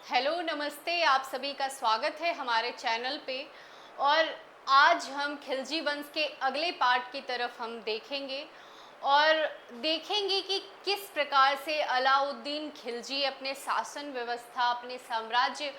Hello नमस्ते, आप सभी का स्वागत है हमारे चैनल पे। और आज हम खिलजी वंश के अगले पार्ट की तरफ हम देखेंगे और देखेंगे कि किस प्रकार से अलाउद्दीन खिलजी अपने शासन व्यवस्था, अपने साम्राज्य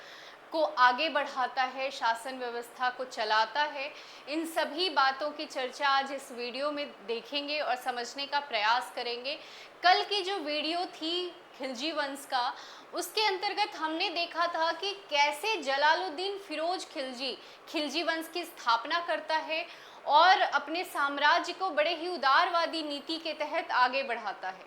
को आगे बढ़ाता है, शासन व्यवस्था को चलाता है। इन सभी बातों की चर्चा आज इस वीडियो में देखेंगे और समझने का प्रयास करेंगे। कल की जो वीडियो थी खिलजी वंश का, उसके अंतर्गत हमने देखा था कि कैसे जलालुद्दीन फिरोज खिलजी खिलजी वंश की स्थापना करता है और अपने साम्राज्य को बड़े ही उदारवादी नीति के तहत आगे बढ़ाता है।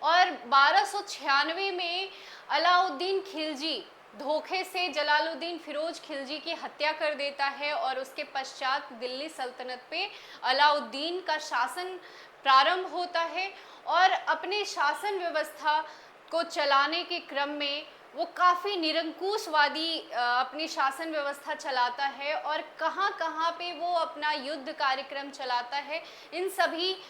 और 1296 में अलाउद्दीन खिलजी धोखे से जलालुद्दीन फिरोज खिलजी की हत्या कर देता है और उसके पश्चात दिल्ली सल्तनत पे अलाउद्दीन का शासन प्रारंभ होता है। और अपने शासन व्यवस्था को चलाने के क्रम में वो काफ़ी निरंकुशवादी अपनी शासन व्यवस्था चलाता है और कहाँ कहाँ पे वो अपना युद्ध कार्यक्रम चलाता है। इन सभी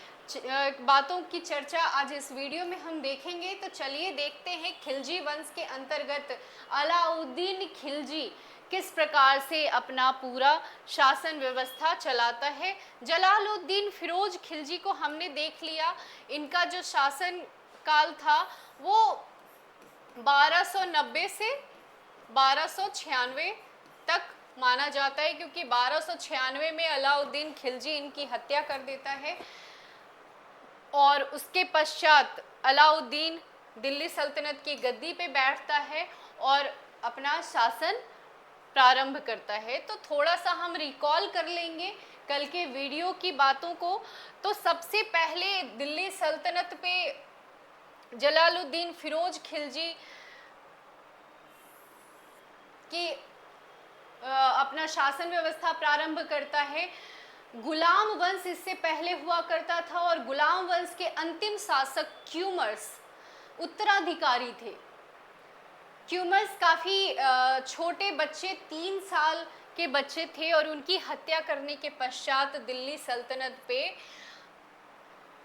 बातों की चर्चा आज इस वीडियो में हम देखेंगे। तो चलिए देखते हैं खिलजी वंश के अंतर्गत अलाउद्दीन खिलजी किस प्रकार से अपना पूरा शासन व्यवस्था चलाता है। जलालुद्दीन फिरोज खिलजी को हमने देख लिया। इनका जो शासन काल था वो 1290 से 1296 तक माना जाता है, क्योंकि 1296 में अलाउद्दीन खिलजी इनकी हत्या कर देता है और उसके पश्चात अलाउद्दीन दिल्ली सल्तनत की गद्दी पे बैठता है और अपना शासन प्रारंभ करता है। तो थोड़ा सा हम रिकॉल कर लेंगे कल के वीडियो की बातों को। तो सबसे पहले दिल्ली सल्तनत पे जलालुद्दीन फिरोज खिलजी की अपना शासन व्यवस्था प्रारंभ करता है। गुलाम वंश इससे पहले हुआ करता था और गुलाम वंश के अंतिम शासक क्यूमर्स उत्तराधिकारी थे। क्यूमर्स काफ़ी छोटे बच्चे, 3 साल के बच्चे थे और उनकी हत्या करने के पश्चात दिल्ली सल्तनत पे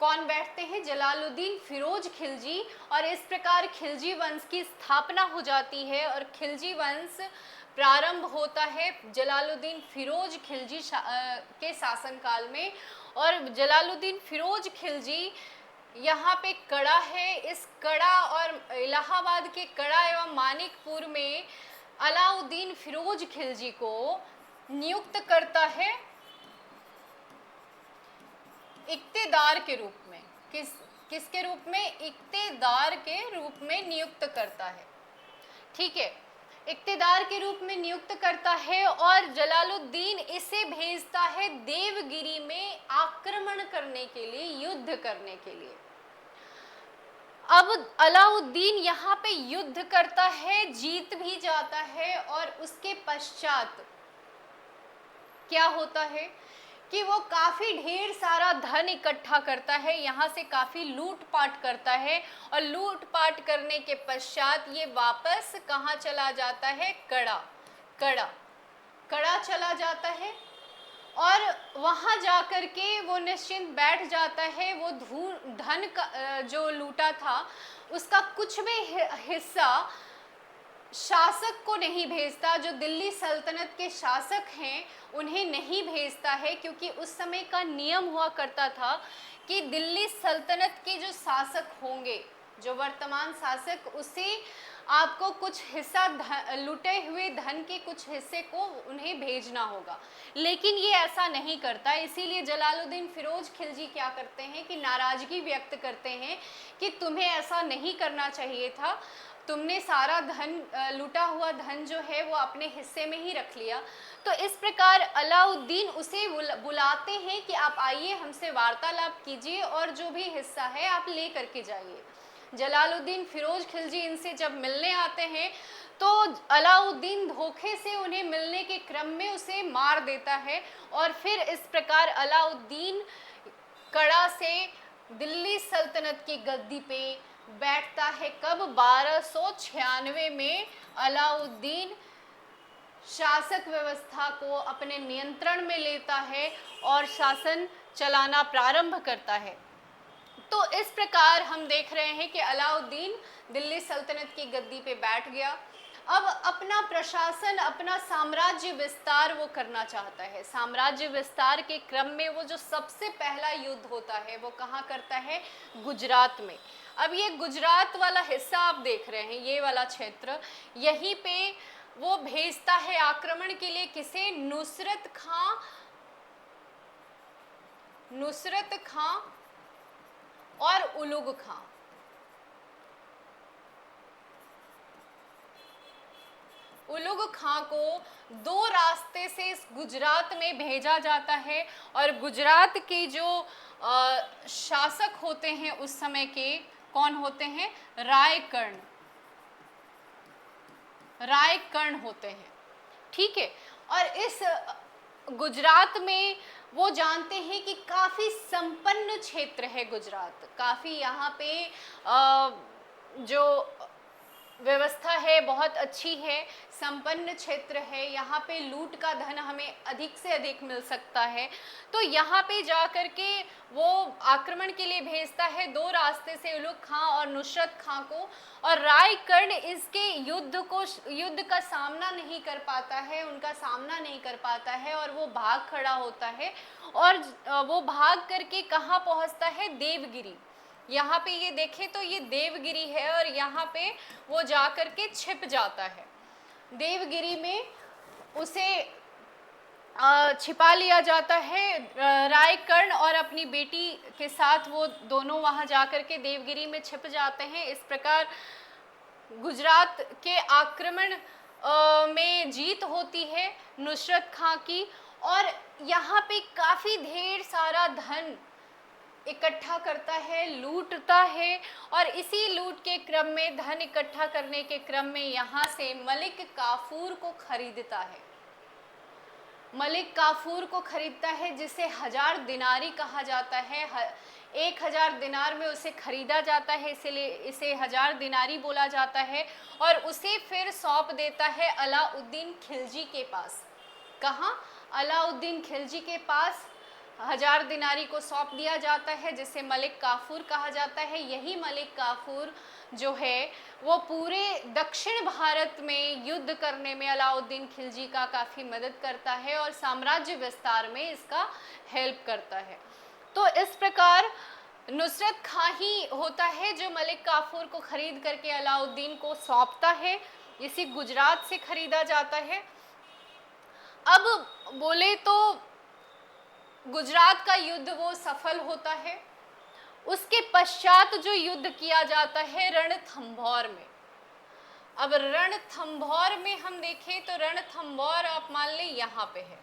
कौन बैठते हैं? जलालुद्दीन फिरोज खिलजी। और इस प्रकार खिलजी वंश की स्थापना हो जाती है और खिलजी वंश प्रारंभ होता है जलालुद्दीन फिरोज खिलजी के शासनकाल में। और जलालुद्दीन फिरोज खिलजी यहाँ पे कड़ा है, इस कड़ा और इलाहाबाद के कड़ा एवं मानिकपुर में अलाउद्दीन फिरोज खिलजी को नियुक्त करता है इक्तेदार के रूप में। किसके रूप में? इक्तेदार के रूप में नियुक्त करता है। ठीक है, इक्तेदार के रूप में नियुक्त करता है और जलालुद्दीन इसे भेजता है देवगिरी में आक्रमण करने के लिए, युद्ध करने के लिए। अब अलाउद्दीन यहाँ पे युद्ध करता है, जीत भी जाता है और उसके पश्चात क्या होता है कि वो काफ़ी ढेर सारा धन इकट्ठा करता है, यहाँ से काफ़ी लूटपाट करता है और लूटपाट करने के पश्चात ये वापस कहाँ चला जाता है? कड़ा चला जाता है और वहाँ जाकर के वो निश्चिंत बैठ जाता है। वो धन का जो लूटा था उसका कुछ भी हिस्सा शासक को नहीं भेजता, जो दिल्ली सल्तनत के शासक हैं उन्हें नहीं भेजता है, क्योंकि उस समय का नियम हुआ करता था कि दिल्ली सल्तनत के जो शासक होंगे, जो वर्तमान शासक, उसे आपको कुछ हिस्सा लुटे हुए धन के कुछ हिस्से को उन्हें भेजना होगा। लेकिन ये ऐसा नहीं करता। इसीलिए जलालुद्दीन फिरोज खिलजी क्या करते हैं कि नाराज़गी व्यक्त करते हैं कि तुम्हें ऐसा नहीं करना चाहिए था, तुमने सारा धन, लूटा हुआ धन जो है वो अपने हिस्से में ही रख लिया। तो इस प्रकार अलाउद्दीन उसे बुलाते हैं कि आप आइए, हमसे वार्तालाप कीजिए और जो भी हिस्सा है आप ले करके जाइए। जलालुद्दीन फिरोज खिलजी इनसे जब मिलने आते हैं तो अलाउद्दीन धोखे से उन्हें मिलने के क्रम में उसे मार देता है और फिर इस प्रकार अलाउद्दीन कड़ा से दिल्ली सल्तनत की गद्दी पे बैठता है। कब? 1296 में अलाउद्दीन शासक व्यवस्था को अपने नियंत्रण में लेता है और शासन चलाना प्रारंभ करता है। तो इस प्रकार हम देख रहे हैं कि अलाउद्दीन दिल्ली सल्तनत की गद्दी पे बैठ गया। अब अपना प्रशासन, अपना साम्राज्य विस्तार वो करना चाहता है। साम्राज्य विस्तार के क्रम में वो जो सबसे पहला युद्ध होता है वो कहाँ करता है? गुजरात में। अब ये गुजरात वाला हिस्सा आप देख रहे हैं, ये वाला क्षेत्र, यहीं पे वो भेजता है आक्रमण के लिए किसे? नुसरत खां और उलुग खां। उलुग खां को दो रास्ते से इस गुजरात में भेजा जाता है और गुजरात के जो शासक होते हैं उस समय के, कौन होते हैं? रायकर्ण होते हैं, ठीक है। और इस गुजरात में वो जानते हैं कि काफ़ी संपन्न क्षेत्र है गुजरात, काफ़ी यहाँ पे जो व्यवस्था है बहुत अच्छी है, संपन्न क्षेत्र है, यहाँ पे लूट का धन हमें अधिक से अधिक मिल सकता है। तो यहाँ पे जा कर के वो आक्रमण के लिए भेजता है दो रास्ते से, उलुग खां और नुसरत खां को। और रायकर्ण इसके युद्ध का सामना नहीं कर पाता है, उनका सामना नहीं कर पाता है और वो भाग खड़ा होता है। और वो भाग करके कहाँ पहुँचता है? देवगिरी। यहाँ पे ये देखें तो ये देवगिरी है और यहाँ पे वो जा कर के छिप जाता है। देवगिरी में उसे छिपा लिया जाता है रायकर्ण, और अपनी बेटी के साथ वो दोनों वहाँ जा कर के देवगिरी में छिप जाते हैं। इस प्रकार गुजरात के आक्रमण में जीत होती है नुसरत खां की, और यहाँ पे काफ़ी ढेर सारा धन इकट्ठा करता है, लूटता है। और इसी लूट के क्रम में, धन इकट्ठा करने के क्रम में यहाँ से मलिक काफूर को खरीदता है। मलिक काफूर को खरीदता है जिसे 1000 दिनारी कहा जाता है। 1000 दिनार में उसे खरीदा जाता है, इसलिए इसे 1000 दिनारी बोला जाता है। और उसे फिर सौंप देता है अलाउद्दीन खिलजी के पास। कहाँ? अलाउद्दीन खिलजी के पास 1000 दिनारी को सौंप दिया जाता है, जिसे मलिक काफूर कहा जाता है। यही मलिक काफूर जो है वो पूरे दक्षिण भारत में युद्ध करने में अलाउद्दीन खिलजी का काफ़ी मदद करता है और साम्राज्य विस्तार में इसका हेल्प करता है। तो इस प्रकार नुसरत खां ही होता है जो मलिक काफूर को खरीद करके अलाउद्दीन को सौंपता है। इसी गुजरात से खरीदा जाता है। अब बोले तो गुजरात का युद्ध वो सफल होता है। उसके पश्चात जो युद्ध किया जाता है रणथंभौर में। अब रणथंभौर में हम देखें तो रणथंभौर आप मान लें यहाँ पे है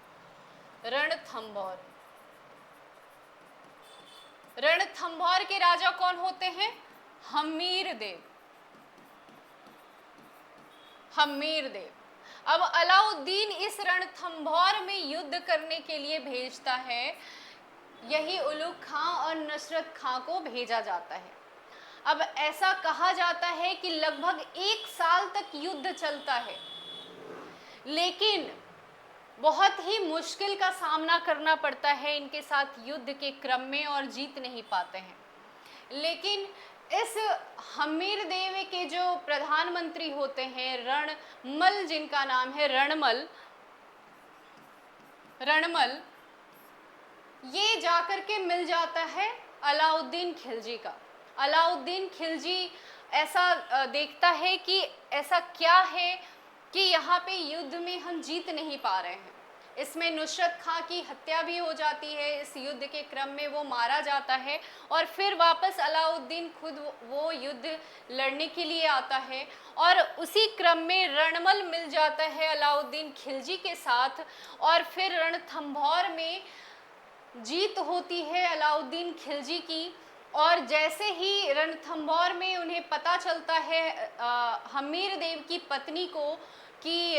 रणथंभौर। रणथंभौर के राजा कौन होते हैं? हम्मीर देव। अब अलाउद्दीन इस रणथंभौर में युद्ध करने के लिए भेजता है, यही उलुग खां और नुसरत खां को भेजा जाता है। अब ऐसा कहा जाता है कि लगभग 1 साल तक युद्ध चलता है, लेकिन बहुत ही मुश्किल का सामना करना पड़ता है इनके साथ युद्ध के क्रम में और जीत नहीं पाते हैं। लेकिन इस हम्मीर देव के जो प्रधानमंत्री होते हैं रणमल, जिनका नाम है रणमल, ये जाकर के मिल जाता है अलाउद्दीन खिलजी का। अलाउद्दीन खिलजी ऐसा देखता है कि ऐसा क्या है कि यहाँ पे युद्ध में हम जीत नहीं पा रहे हैं। इसमें नुसरत खां की हत्या भी हो जाती है, इस युद्ध के क्रम में वो मारा जाता है और फिर वापस अलाउद्दीन खुद वो युद्ध लड़ने के लिए आता है। और उसी क्रम में रणमल मिल जाता है अलाउद्दीन खिलजी के साथ और फिर रणथंभौर में जीत होती है अलाउद्दीन खिलजी की। और जैसे ही रणथंभौर में उन्हें पता चलता है हम्मीर देव की पत्नी को कि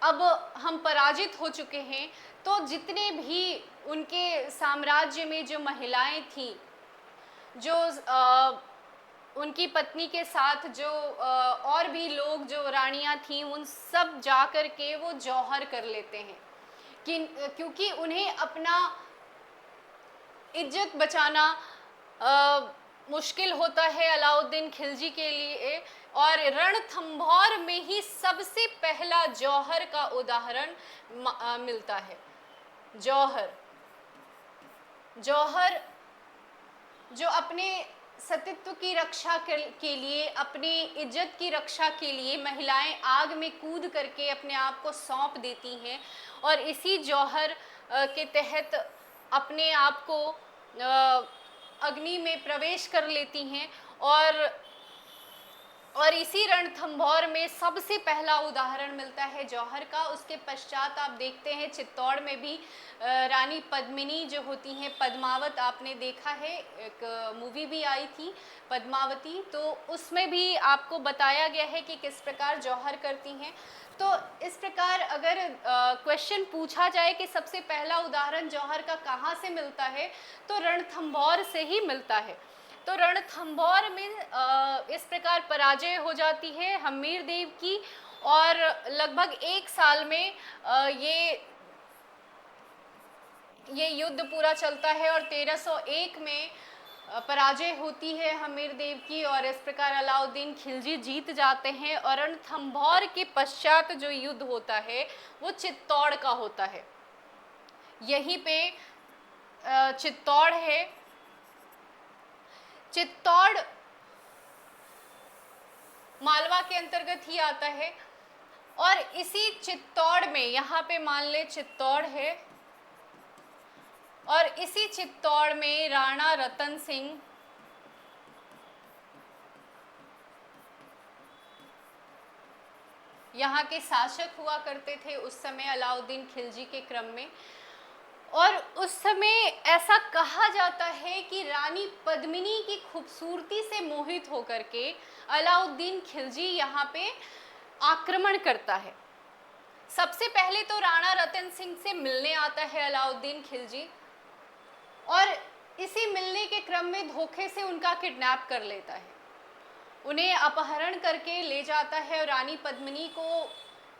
अब हम पराजित हो चुके हैं, तो जितने भी उनके साम्राज्य में जो महिलाएं थीं, जो उनकी पत्नी के साथ जो और भी लोग जो रानियां थीं, उन सब जा कर के वो जौहर कर लेते हैं क्योंकि उन्हें अपना इज्जत बचाना मुश्किल होता है अलाउद्दीन खिलजी के लिए। और रणथंभौर में ही सबसे पहला जौहर का उदाहरण मिलता है। जौहर, जौहर जो अपने सतीत्व की रक्षा के लिए, अपनी इज्जत की रक्षा के लिए महिलाएं आग में कूद करके अपने आप को सौंप देती हैं और इसी जौहर के तहत अपने आप को अग्नि में प्रवेश कर लेती हैं और इसी रणथंभौर में सबसे पहला उदाहरण मिलता है जौहर का। उसके पश्चात आप देखते हैं चित्तौड़ में भी रानी पद्मिनी जो होती हैं, पद्मावत, आपने देखा है, एक मूवी भी आई थी पद्मावती, तो उसमें भी आपको बताया गया है कि किस प्रकार जौहर करती हैं। तो इस प्रकार अगर क्वेश्चन पूछा जाए कि सबसे पहला उदाहरण जौहर का कहाँ से मिलता है, तो रणथंभौर से ही मिलता है। तो रणथंभौर में इस प्रकार पराजय हो जाती है हम्मीर देव की और लगभग 1 साल में ये युद्ध पूरा चलता है और 1301 में पराजय होती है हम्मीर देव की और इस प्रकार अलाउद्दीन खिलजी जीत जाते हैं। और रणथंभौर के पश्चात जो युद्ध होता है वो चित्तौड़ का होता है। यहीं पे चित्तौड़ है। चित्तौड़ मालवा के अंतर्गत ही आता है और इसी चित्तौड़ में, यहाँ पे मान ले चित्तौड़ है और इसी चित्तौड़ में राणा रतन सिंह यहाँ के शासक हुआ करते थे उस समय अलाउद्दीन खिलजी के क्रम में। और उस समय ऐसा कहा जाता है कि रानी पद्मिनी की खूबसूरती से मोहित होकर के अलाउद्दीन खिलजी यहाँ पे आक्रमण करता है। सबसे पहले तो राणा रतन सिंह से मिलने आता है अलाउद्दीन खिलजी और इसी मिलने के क्रम में धोखे से उनका किडनैप कर लेता है, उन्हें अपहरण करके ले जाता है और रानी पद्मिनी को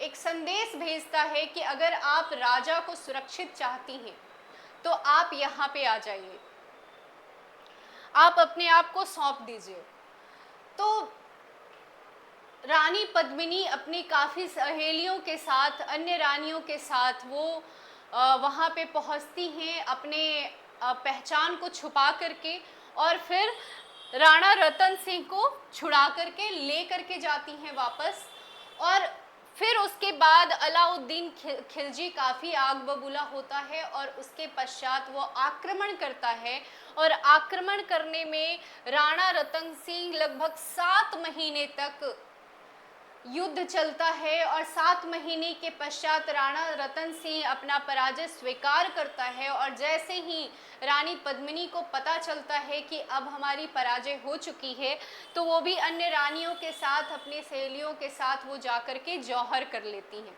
एक संदेश भेजता है कि अगर आप राजा को सुरक्षित चाहती हैं तो आप यहाँ पे आ जाइए, आप अपने आप को सौंप दीजिए। तो रानी पद्मिनी अपनी काफ़ी सहेलियों के साथ, अन्य रानियों के साथ वो वहाँ पे पहुँचती हैं अपने पहचान को छुपा करके और फिर राणा रतन सिंह को छुड़ा करके ले करके जाती हैं वापस। और फिर उसके बाद अलाउद्दीन खिलजी काफ़ी आग बबूला होता है और उसके पश्चात वो आक्रमण करता है और आक्रमण करने में राणा रतन सिंह लगभग 7 महीने तक युद्ध चलता है और 7 महीने के पश्चात राणा रतन सिंह अपना पराजय स्वीकार करता है। और जैसे ही रानी पद्मिनी को पता चलता है कि अब हमारी पराजय हो चुकी है तो वो भी अन्य रानियों के साथ, अपनी सहेलियों के साथ वो जाकर के जौहर कर लेती हैं।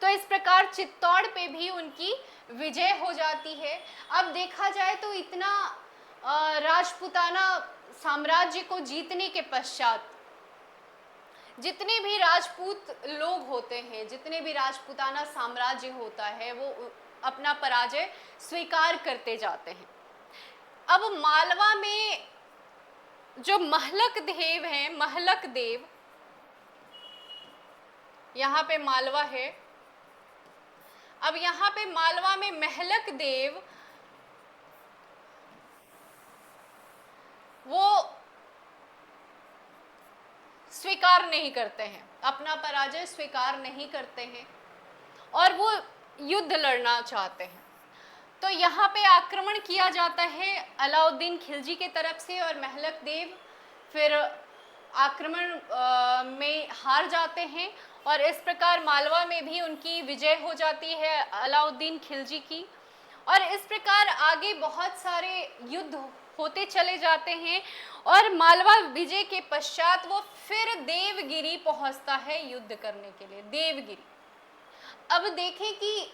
तो इस प्रकार चित्तौड़ पे भी उनकी विजय हो जाती है। अब देखा जाए तो इतना राजपूताना साम्राज्य को जीतने के पश्चात जितने भी राजपूत लोग होते हैं, जितने भी राजपूताना साम्राज्य होता है, वो अपना पराजय स्वीकार करते जाते हैं। अब मालवा में जो महलक देव हैं, महलक देव, यहाँ पे मालवा है। अब यहाँ पे मालवा में महलक देव वो स्वीकार नहीं करते हैं, अपना पराजय स्वीकार नहीं करते हैं और वो युद्ध लड़ना चाहते हैं। तो यहाँ पे आक्रमण किया जाता है अलाउद्दीन खिलजी के तरफ से और महलक देव फिर आक्रमण में हार जाते हैं और इस प्रकार मालवा में भी उनकी विजय हो जाती है अलाउद्दीन खिलजी की। और इस प्रकार आगे बहुत सारे युद्ध होते चले जाते हैं और मालवा विजय के पश्चात वो फिर देवगिरी पहुंचता है युद्ध करने के लिए, देवगिरी। अब देखें कि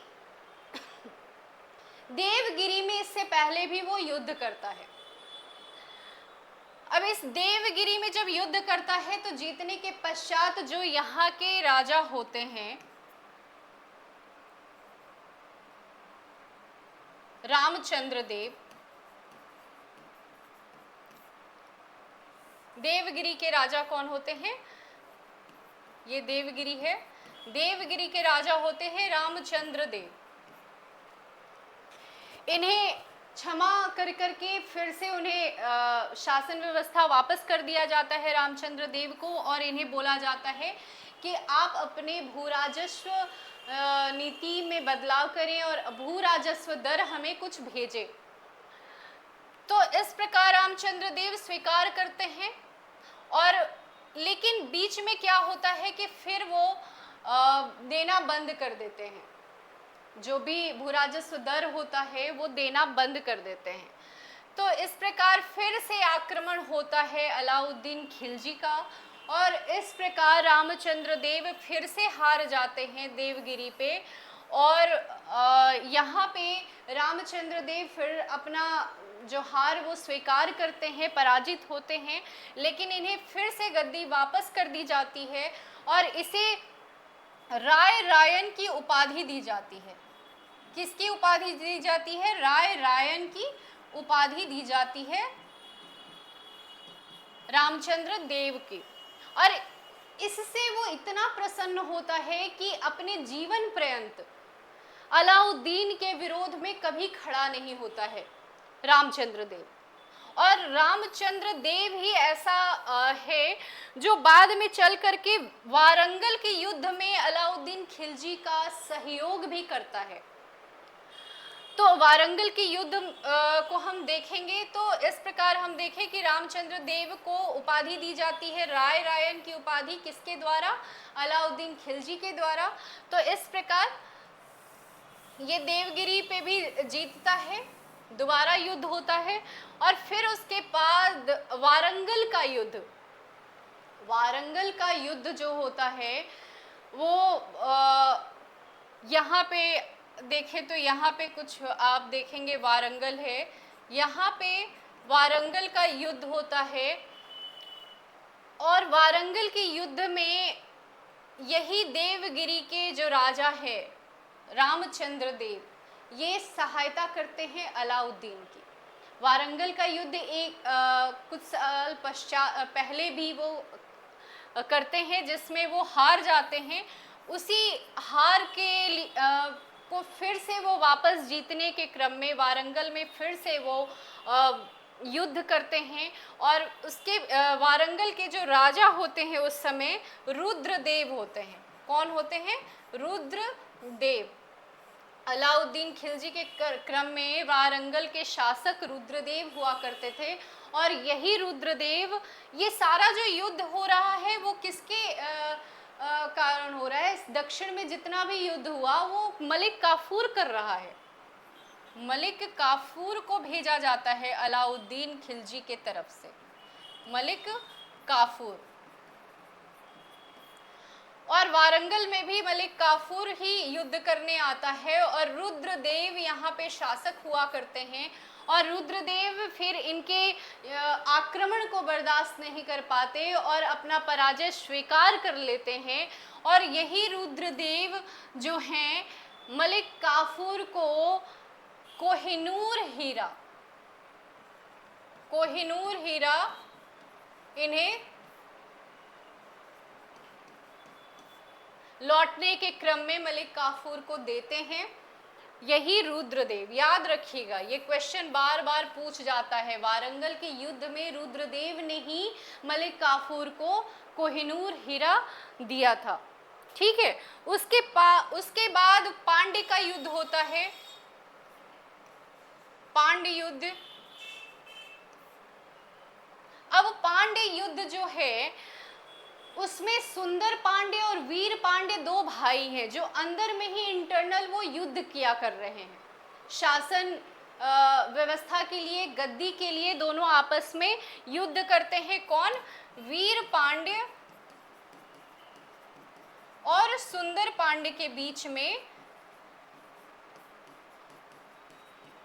देवगिरी में इससे पहले भी वो युद्ध करता है। अब इस देवगिरी में जब युद्ध करता है तो जीतने के पश्चात जो यहाँ के राजा होते हैं, रामचंद्र देव, देवगिरी के राजा कौन होते हैं? ये देवगिरी है। देवगिरी के राजा होते हैं रामचंद्र देव। इन्हें क्षमा कर करके फिर से उन्हें शासन व्यवस्था वापस कर दिया जाता है रामचंद्र देव को, और इन्हें बोला जाता है कि आप अपने भू राजस्व नीति में बदलाव करें और भू राजस्व दर हमें कुछ भेजें। तो इस प्रकार रामचंद्र देव स्वीकार करते हैं, और लेकिन बीच में क्या होता है कि फिर वो देना बंद कर देते हैं। जो भी भू राजस्व दर होता है वो देना बंद कर देते हैं। तो इस प्रकार फिर से आक्रमण होता है अलाउद्दीन खिलजी का, और इस प्रकार रामचंद्र देव फिर से हार जाते हैं देवगिरी पे। और यहाँ पे रामचंद्र देव फिर अपना जो हार वो स्वीकार करते हैं, पराजित होते हैं, लेकिन इन्हें फिर से गद्दी वापस कर दी जाती है और इसे राय रायन की उपाधि दी जाती है। किसकी उपाधि दी जाती है? राय रायन की उपाधि दी जाती है रामचंद्र देव की। और इससे वो इतना प्रसन्न होता है कि अपने जीवन पर्यंत अलाउद्दीन के विरोध में कभी खड़ा नहीं होता है रामचंद्र देव। और रामचंद्र देव ही ऐसा है जो बाद में चल करके वारंगल के युद्ध में अलाउद्दीन खिलजी का सहयोग भी करता है। तो वारंगल के युद्ध को हम देखेंगे तो इस प्रकार हम देखें कि रामचंद्र देव को उपाधि दी जाती है राय रायन की उपाधि। किसके द्वारा? अलाउद्दीन खिलजी के द्वारा। तो इस प्रकार ये देवगिरी पे भी जीतता है, दोबारा युद्ध होता है। और फिर उसके बाद वारंगल का युद्ध, वारंगल का युद्ध जो होता है वो यहाँ पे देखें तो यहाँ पे कुछ आप देखेंगे वारंगल है, यहाँ पे वारंगल का युद्ध होता है। और वारंगल के युद्ध में यही देवगिरी के जो राजा है रामचंद्र देव, ये सहायता करते हैं अलाउद्दीन की। वारंगल का युद्ध एक कुछ साल पहले भी वो करते हैं जिसमें वो हार जाते हैं। उसी हार के को फिर से वो वापस जीतने के क्रम में वारंगल में फिर से वो युद्ध करते हैं। और उसके वारंगल के जो राजा होते हैं उस समय रुद्रदेव होते हैं। कौन होते हैं? रुद्रदेव। अलाउद्दीन खिलजी के क्रम में वारंगल के शासक रुद्रदेव हुआ करते थे। और यही रुद्रदेव, ये सारा जो युद्ध हो रहा है वो किसके कारण हो रहा है? इस दक्षिण में जितना भी युद्ध हुआ वो मलिक काफूर कर रहा है। मलिक काफूर को भेजा जाता है अलाउद्दीन खिलजी के तरफ से, मलिक काफूर। और वारंगल में भी मलिक काफूर ही युद्ध करने आता है और रुद्रदेव यहाँ पे शासक हुआ करते हैं। और रुद्रदेव फिर इनके आक्रमण को बर्दाश्त नहीं कर पाते और अपना पराजय स्वीकार कर लेते हैं। और यही रुद्रदेव जो हैं मलिक काफूर को कोहिनूर हीरा इन्हें लौटने के क्रम में मलिक काफूर को देते हैं। यही रुद्रदेव, याद रखिएगा ये क्वेश्चन बार बार पूछ जाता है। वारंगल के युद्ध में रुद्रदेव ने ही मलिक काफूर को कोहिनूर हीरा दिया था। ठीक है। उसके बाद पांड्य का युद्ध होता है, पांड्य युद्ध। अब पांड्य युद्ध जो है उसमें सुंदर पांडे और वीर पांडे दो भाई हैं जो अंदर में ही इंटरनल वो युद्ध किया कर रहे हैं। शासन व्यवस्था के लिए, गद्दी के लिए दोनों आपस में युद्ध करते हैं। कौन? वीर पांडे और सुंदर पांडे के बीच में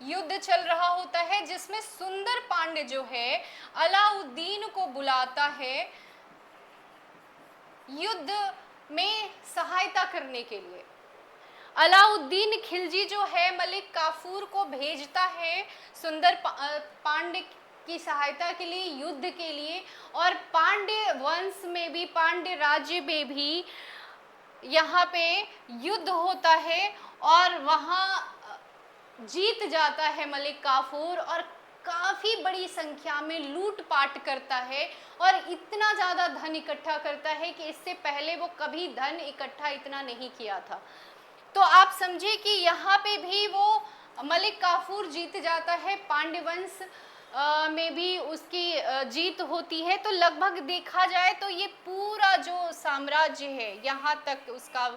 युद्ध चल रहा होता है, जिसमें सुंदर पांडे जो है अलाउद्दीन को बुलाता है युद्ध में सहायता करने के लिए। अलाउद्दीन खिलजी जो है मलिक काफूर को भेजता है सुंदर पांडे की सहायता के लिए, युद्ध के लिए। और पांड्य वंश में भी, पांड्य राज्य में भी यहाँ पे युद्ध होता है और वहाँ जीत जाता है मलिक काफूर और काफ़ी बड़ी संख्या में लूटपाट करता है और इतना ज़्यादा धन इकट्ठा करता है कि इससे पहले वो कभी धन इकट्ठा इतना नहीं किया था। तो आप समझिए कि यहाँ पे भी वो मलिक काफूर जीत जाता है, पांड्यवंश में भी उसकी जीत होती है। तो लगभग देखा जाए तो ये पूरा जो साम्राज्य है, यहाँ तक उसका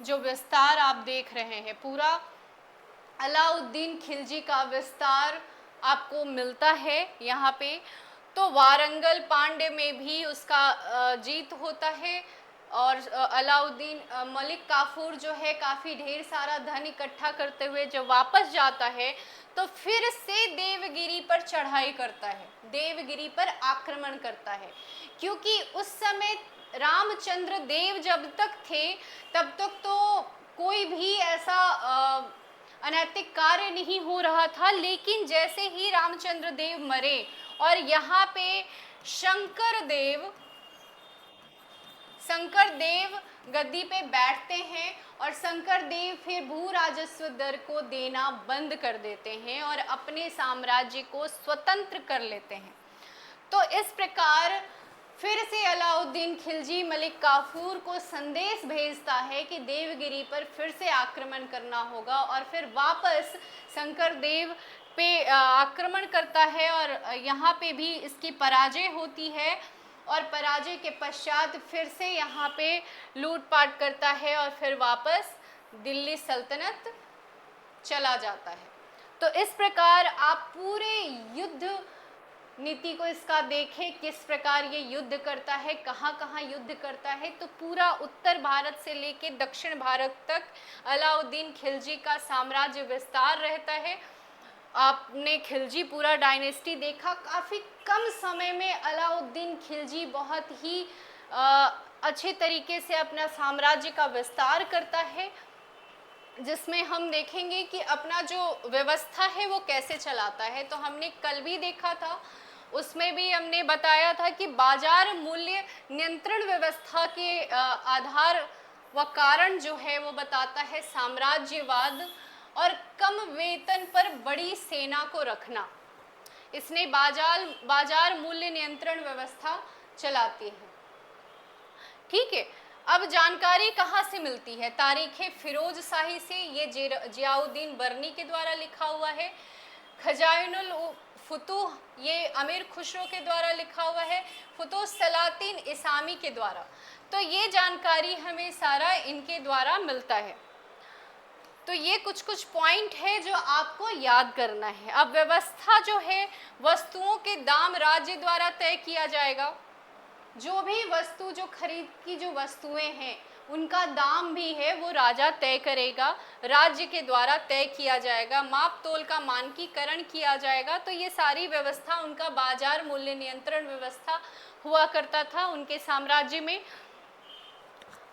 जो विस्तार आप देख रहे हैं, पूरा अलाउद्दीन खिलजी का विस्तार आपको मिलता है यहाँ पे। तो वारंगल पांड्य में भी उसका जीत होता है और अलाउद्दीन मलिक काफूर जो है काफ़ी ढेर सारा धन इकट्ठा करते हुए जब वापस जाता है तो फिर से देवगिरी पर चढ़ाई करता है, देवगिरी पर आक्रमण करता है। क्योंकि उस समय रामचंद्र देव जब तक थे तब तक तो कोई भी ऐसा अनैतिक कार्य नहीं हो रहा था, लेकिन जैसे ही रामचंद्र देव मरे और यहाँ पे शंकर देव गद्दी पे बैठते हैं और शंकर देव फिर भू राजस्व दर को देना बंद कर देते हैं और अपने साम्राज्य को स्वतंत्र कर लेते हैं। तो इस प्रकार फिर से अलाउद्दीन खिलजी मलिक काफूर को संदेश भेजता है कि देवगिरी पर फिर से आक्रमण करना होगा और फिर वापस शंकर देव पे आक्रमण करता है और यहाँ पे भी इसकी पराजय होती है और पराजय के पश्चात फिर से यहाँ पे लूटपाट करता है और फिर वापस दिल्ली सल्तनत चला जाता है। तो इस प्रकार आप पूरे युद्ध नीति को इसका देखें, किस प्रकार ये युद्ध करता है, कहाँ कहाँ युद्ध करता है। तो पूरा उत्तर भारत से लेके दक्षिण भारत तक अलाउद्दीन खिलजी का साम्राज्य विस्तार रहता है। आपने खिलजी पूरा डायनेस्टी देखा, काफ़ी कम समय में अलाउद्दीन खिलजी बहुत ही अच्छे तरीके से अपना साम्राज्य का विस्तार करता है, जिसमें हम देखेंगे कि अपना जो व्यवस्था है वो कैसे चलाता है। तो हमने कल भी देखा था, उसमें भी हमने बताया था कि बाजार मूल्य नियंत्रण व्यवस्था के आधार व कारण जो है वो बताता है साम्राज्यवाद और कम वेतन पर बड़ी सेना को रखना। इसने बाजार मूल्य नियंत्रण व्यवस्था चलाती है। ठीक है, अब जानकारी कहाँ से मिलती है? तारीख फिरोज शाही से, ये जियाउद्दीन बर्नी के द्वारा लिखा हुआ है। खजाइनुल फुतूह, ये अमीर खुसरो के द्वारा लिखा हुआ है। फुतूह सलातीन इसामी के द्वारा। तो ये जानकारी हमें सारा इनके द्वारा मिलता है। तो ये कुछ कुछ पॉइंट है जो आपको याद करना है। अब व्यवस्था जो है, वस्तुओं के दाम राज्य द्वारा तय किया जाएगा। जो भी वस्तु, जो खरीद की जो वस्तुएं हैं उनका दाम भी है वो राजा तय करेगा, राज्य के द्वारा तय किया जाएगा। माप तोल का मानकीकरण किया जाएगा। तो ये सारी व्यवस्था उनका बाजार मूल्य नियंत्रण व्यवस्था हुआ करता था उनके साम्राज्य में।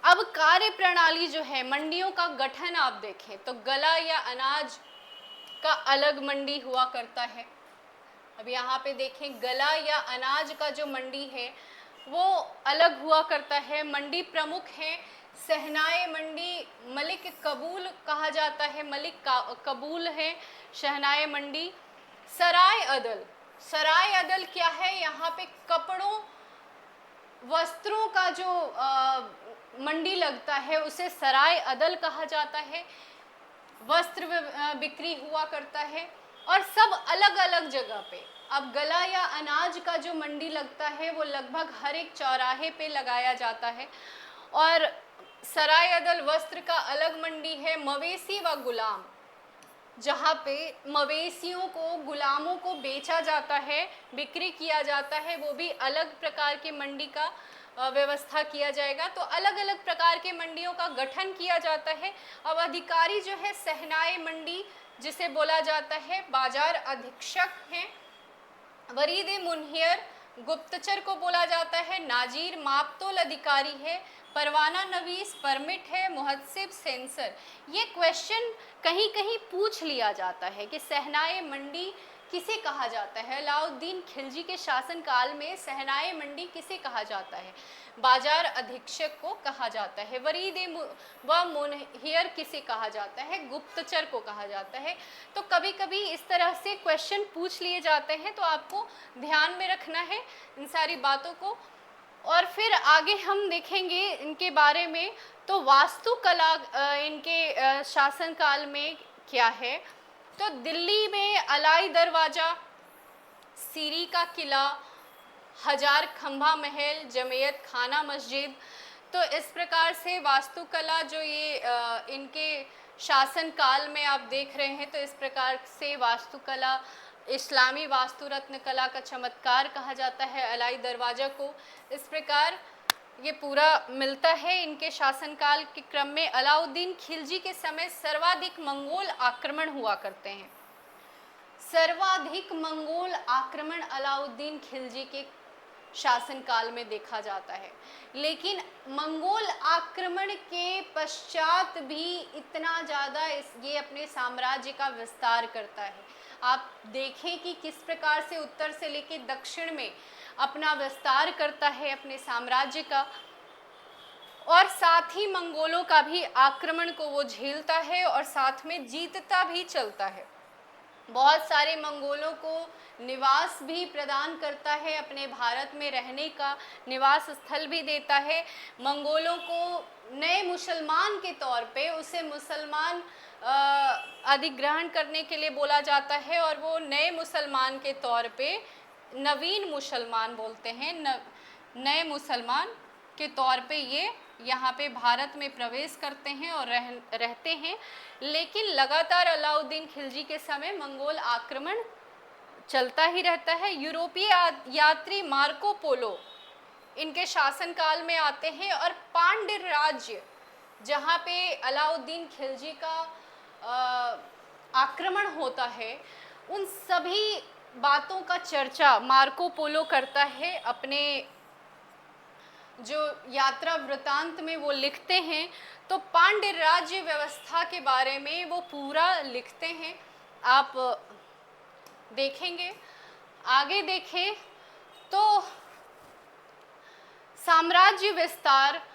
अब कार्य प्रणाली जो है, मंडियों का गठन आप देखें तो गला या अनाज का अलग मंडी हुआ करता है। अब यहाँ पे देखें, गला या अनाज का जो मंडी है वो अलग हुआ करता है। मंडी प्रमुख हैं सहनाए मंडी, मलिक कबूल कहा जाता है, मलिक कबूल है शहनाए मंडी। सराय अदल, सराय अदल क्या है? यहाँ पे कपड़ों वस्त्रों का जो मंडी लगता है उसे सराय अदल कहा जाता है। वस्त्र बिक्री हुआ करता है और सब अलग अलग जगह पे। अब गला या अनाज का जो मंडी लगता है वो लगभग हर एक चौराहे पे लगाया जाता है। और सराय अदल वस्त्र का अलग मंडी है। मवेशी व गुलाम, जहाँ पे मवेशियों को, गुलामों को बेचा जाता है, बिक्री किया जाता है, वो भी अलग प्रकार की मंडी का व्यवस्था किया जाएगा। तो अलग अलग प्रकार के मंडियों का गठन किया जाता है। अब अधिकारी जो है सहनाए मंडी जिसे बोला जाता है, बाजार अधीक्षक हैं। वरीद मुनहियर गुप्तचर को बोला जाता है। नाजीर मापतोल अधिकारी है। परवाना नवीस परमिट है। मुहत्सिब सेंसर। ये क्वेश्चन कहीं कहीं पूछ लिया जाता है कि सहनाए मंडी किसे कहा जाता है? अलाउद्दीन खिलजी के शासनकाल में सहनाए मंडी किसे कहा जाता है? बाजार अधीक्षक को कहा जाता है। वरीद व मुनहियर किसे कहा जाता है? गुप्तचर को कहा जाता है। तो कभी कभी इस तरह से क्वेश्चन पूछ लिए जाते हैं, तो आपको ध्यान में रखना है इन सारी बातों को। और फिर आगे हम देखेंगे इनके बारे में। तो वास्तुकला इनके शासनकाल में क्या है? तो दिल्ली में अलाई दरवाज़ा, सीरी का किला, हजार खंभा महल, जमैयत खाना मस्जिद। तो इस प्रकार से वास्तुकला जो ये इनके शासनकाल में आप देख रहे हैं, तो इस प्रकार से वास्तुकला इस्लामी वास्तु रत्न कला का चमत्कार कहा जाता है अलाई दरवाज़ा को। इस प्रकार ये पूरा मिलता है इनके शासनकाल के क्रम में। अलाउद्दीन खिलजी के समय सर्वाधिक मंगोल आक्रमण हुआ करते हैं। सर्वाधिक मंगोल आक्रमण अलाउद्दीन खिलजी के शासनकाल में देखा जाता है। लेकिन मंगोल आक्रमण के पश्चात भी इतना ज़्यादा ये अपने साम्राज्य का विस्तार करता है। आप देखें कि किस प्रकार से उत्तर से लेकर दक्षिण में अपना विस्तार करता है अपने साम्राज्य का, और साथ ही मंगोलों का भी आक्रमण को वो झेलता है और साथ में जीतता भी चलता है। बहुत सारे मंगोलों को निवास भी प्रदान करता है, अपने भारत में रहने का निवास स्थल भी देता है। मंगोलों को नए मुसलमान के तौर पे उसे मुसलमान अधिग्रहण करने के लिए बोला जाता है, और वो नए मुसलमान के तौर पे नवीन मुसलमान बोलते हैं। नए मुसलमान के तौर पे ये यहाँ पे भारत में प्रवेश करते हैं और रहते हैं। लेकिन लगातार अलाउद्दीन खिलजी के समय मंगोल आक्रमण चलता ही रहता है। यूरोपीय यात्री मार्को पोलो इनके शासनकाल में आते हैं, और पांड्य राज्य जहाँ पे अलाउद्दीन खिलजी का आक्रमण होता है, उन सभी बातों का चर्चा मार्को पोलो करता है अपने जो यात्रा वृतांत में वो लिखते हैं। तो पांड्य राज्य व्यवस्था के बारे में वो पूरा लिखते हैं, आप देखेंगे। आगे देखें तो साम्राज्य विस्तार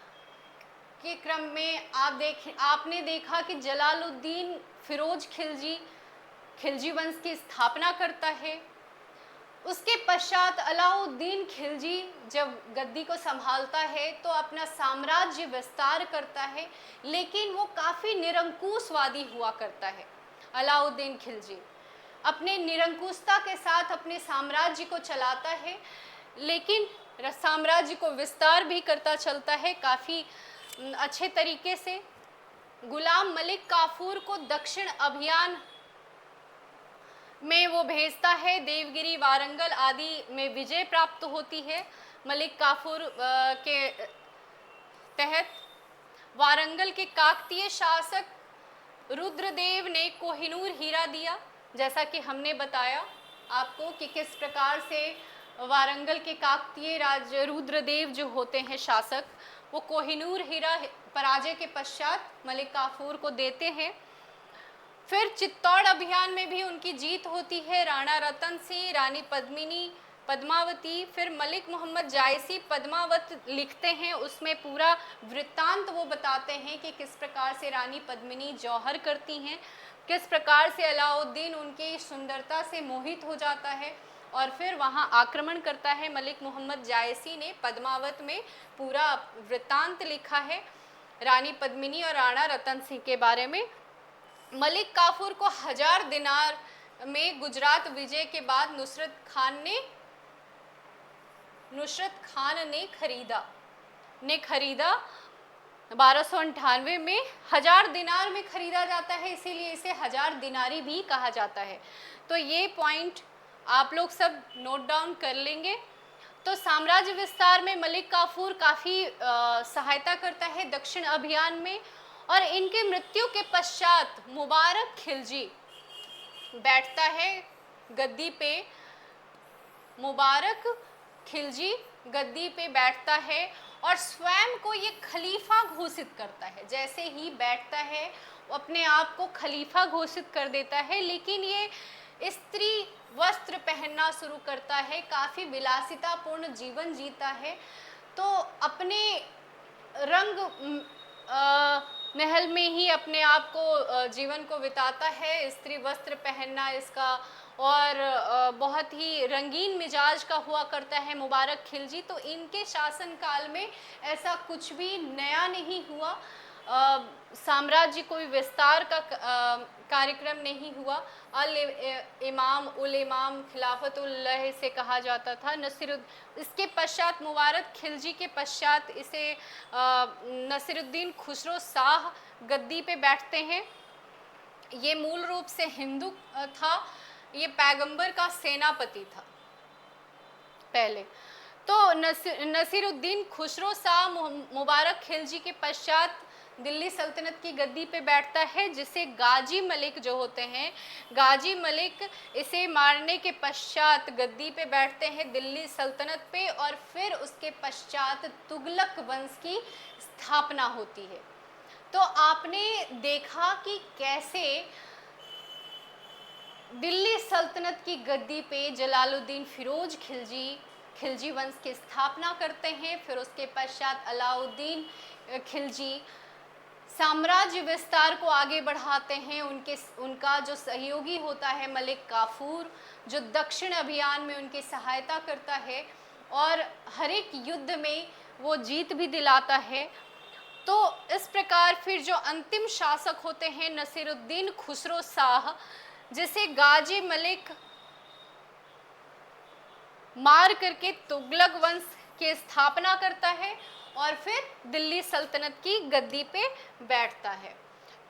के क्रम में आपने देखा कि जलालुद्दीन फिरोज खिलजी वंश की स्थापना करता है। उसके पश्चात अलाउद्दीन खिलजी जब गद्दी को संभालता है तो अपना साम्राज्य विस्तार करता है, लेकिन वो काफ़ी निरंकुशवादी हुआ करता है। अलाउद्दीन खिलजी अपने निरंकुशता के साथ अपने साम्राज्य को चलाता है, लेकिन साम्राज्य को विस्तार भी करता चलता है काफ़ी अच्छे तरीके से। गुलाम मलिक काफूर को दक्षिण अभियान में वो भेजता है। देवगिरी, वारंगल आदि में विजय प्राप्त होती है मलिक काफूर के तहत। वारंगल के काकतीय शासक रुद्रदेव ने कोहिनूर हीरा दिया, जैसा कि हमने बताया आपको कि किस प्रकार से वारंगल के काकतीय राज रुद्रदेव जो होते हैं शासक, वो कोहिनूर हीरा पराजय के पश्चात मलिक काफूर को देते हैं। फिर चित्तौड़ अभियान में भी उनकी जीत होती है। राणा रतन सिंह, रानी पद्मावती, फिर मलिक मोहम्मद जायसी पद्मावत लिखते हैं, उसमें पूरा वृत्तांत वो बताते हैं कि किस प्रकार से रानी पद्मिनी जौहर करती हैं, किस प्रकार से अलाउद्दीन उनकी सुंदरता से मोहित हो जाता है और फिर वहाँ आक्रमण करता है। मलिक मोहम्मद जायसी ने पद्मावत में पूरा वृत्तांत लिखा है रानी पद्मिनी और राणा रतन सिंह के बारे में। मलिक काफूर को 1000 दिनार में गुजरात विजय के बाद नुसरत खान ने खरीदा 1298 में 1000 दिनार में खरीदा जाता है, इसीलिए इसे 1000 दिनारी भी कहा जाता है। तो ये पॉइंट आप लोग सब नोट डाउन कर लेंगे। तो साम्राज्य विस्तार में मलिक काफूर काफ़ी सहायता करता है दक्षिण अभियान में, और इनके मृत्यु के पश्चात मुबारक खिलजी बैठता है गद्दी पे। मुबारक खिलजी गद्दी पे बैठता है और स्वयं को ये खलीफा घोषित करता है। जैसे ही बैठता है वो अपने आप को खलीफा घोषित कर देता है, लेकिन ये स्त्री वस्त्र पहनना शुरू करता है, काफ़ी विलासितापूर्ण जीवन जीता है, तो अपने रंग महल में ही अपने आप को जीवन को बिताता है। स्त्री वस्त्र पहनना इसका और बहुत ही रंगीन मिजाज का हुआ करता है मुबारक खिलजी। तो इनके शासनकाल में ऐसा कुछ भी नया नहीं हुआ, साम्राज्य कोई विस्तार का कार्यक्रम नहीं हुआ। अल इमाम उल इमाम खिलाफतुल्लाह से कहा जाता था। इसके पश्चात मुबारक खिलजी के पश्चात इसे नसीरुद्दीन खुसरो शाह गद्दी पे बैठते हैं। ये मूल रूप से हिंदू था, ये पैगंबर का सेनापति था पहले। तो नसीरुद्दीन खुसरो शाह मुबारक खिलजी के पश्चात दिल्ली सल्तनत की गद्दी पे बैठता है, जिसे गाजी मलिक जो होते हैं, गाजी मलिक इसे मारने के पश्चात गद्दी पे बैठते हैं दिल्ली सल्तनत पे, और फिर उसके पश्चात तुगलक वंश की स्थापना होती है। तो आपने देखा कि कैसे दिल्ली सल्तनत की गद्दी पे जलालुद्दीन फिरोज खिलजी वंश की स्थापना करते हैं। फिर उसके पश्चात अलाउद्दीन खिलजी साम्राज्य विस्तार को आगे बढ़ाते हैं। उनका जो सहयोगी होता है मलिक काफूर, जो दक्षिण अभियान में उनकी सहायता करता है और हर एक युद्ध में वो जीत भी दिलाता है। तो इस प्रकार फिर जो अंतिम शासक होते हैं नसीरुद्दीन खुसरो शाह, जिसे गाजी मलिक मार करके तुगलक वंश की स्थापना करता है और फिर दिल्ली सल्तनत की गद्दी पे बैठता है।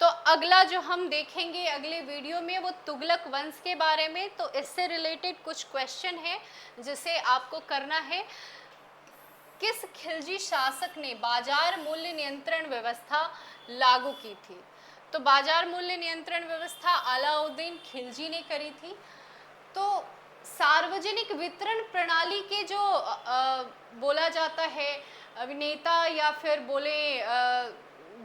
तो अगला जो हम देखेंगे अगले वीडियो में वो तुगलक वंश के बारे में। तो इससे रिलेटेड कुछ क्वेश्चन है जिसे आपको करना है। किस खिलजी शासक ने बाजार मूल्य नियंत्रण व्यवस्था लागू की थी? तो बाजार मूल्य नियंत्रण व्यवस्था अलाउद्दीन खिलजी ने करी थी। तो सार्वजनिक वितरण प्रणाली के जो बोला जाता है अभिनेता या फिर बोले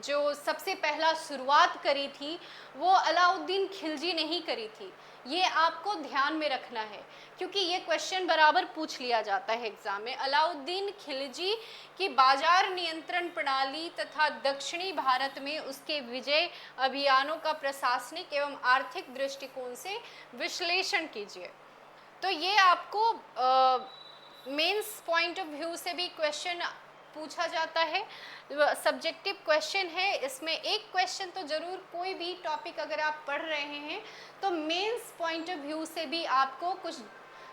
जो सबसे पहला शुरुआत करी थी वो अलाउद्दीन खिलजी नहीं करी थी। ये आपको ध्यान में रखना है क्योंकि ये क्वेश्चन बराबर पूछ लिया जाता है एग्जाम में। अलाउद्दीन खिलजी की बाजार नियंत्रण प्रणाली तथा दक्षिणी भारत में उसके विजय अभियानों का प्रशासनिक एवं आर्थिक दृष्टिकोण से विश्लेषण कीजिए। तो ये आपको मेंस पॉइंट ऑफ व्यू से भी क्वेश्चन पूछा जाता है, सब्जेक्टिव क्वेश्चन है। इसमें एक क्वेश्चन तो जरूर, कोई भी टॉपिक अगर आप पढ़ रहे हैं तो मेंस पॉइंट ऑफ व्यू से भी आपको कुछ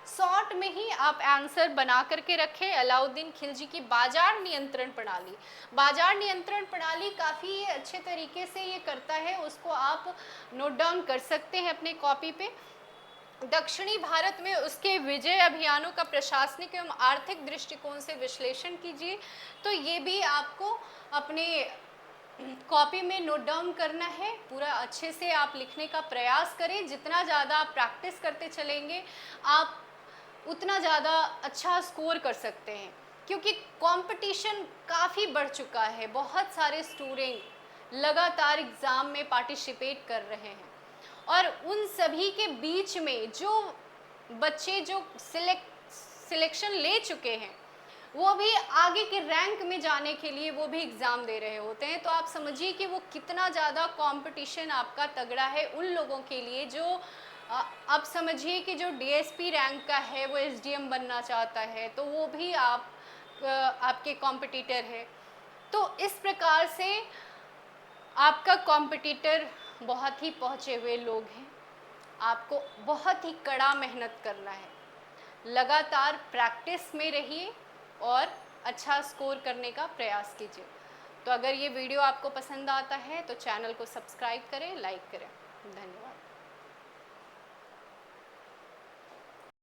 शॉर्ट में ही आप आंसर बना करके रखें। अलाउद्दीन खिलजी की बाजार नियंत्रण प्रणाली, बाजार नियंत्रण प्रणाली काफ़ी अच्छे तरीके से ये करता है, उसको आप नोट डाउन कर सकते हैं अपने कॉपी पे। दक्षिणी भारत में उसके विजय अभियानों का प्रशासनिक एवं आर्थिक दृष्टिकोण से विश्लेषण कीजिए। तो ये भी आपको अपने कॉपी में नोट डाउन करना है। पूरा अच्छे से आप लिखने का प्रयास करें। जितना ज़्यादा आप प्रैक्टिस करते चलेंगे आप उतना ज़्यादा अच्छा स्कोर कर सकते हैं, क्योंकि कंपटीशन काफ़ी बढ़ चुका है। बहुत सारे स्टूडेंट लगातार एग्ज़ाम में पार्टिसिपेट कर रहे हैं और उन सभी के बीच में जो बच्चे जो सिलेक्शन ले चुके हैं वो भी आगे के रैंक में जाने के लिए वो भी एग्ज़ाम दे रहे होते हैं। तो आप समझिए कि वो कितना ज़्यादा कंपटीशन आपका तगड़ा है उन लोगों के लिए जो आप समझिए कि जो डीएसपी रैंक का है वो एसडीएम बनना चाहता है, तो वो भी आपके कॉम्पिटिटर है। तो इस प्रकार से आपका कॉम्पिटिटर बहुत ही पहुँचे हुए लोग हैं। आपको बहुत ही कड़ा मेहनत करना है, लगातार प्रैक्टिस में रहिए और अच्छा स्कोर करने का प्रयास कीजिए। तो अगर ये वीडियो आपको पसंद आता है तो चैनल को सब्सक्राइब करें, लाइक करें। धन्यवाद।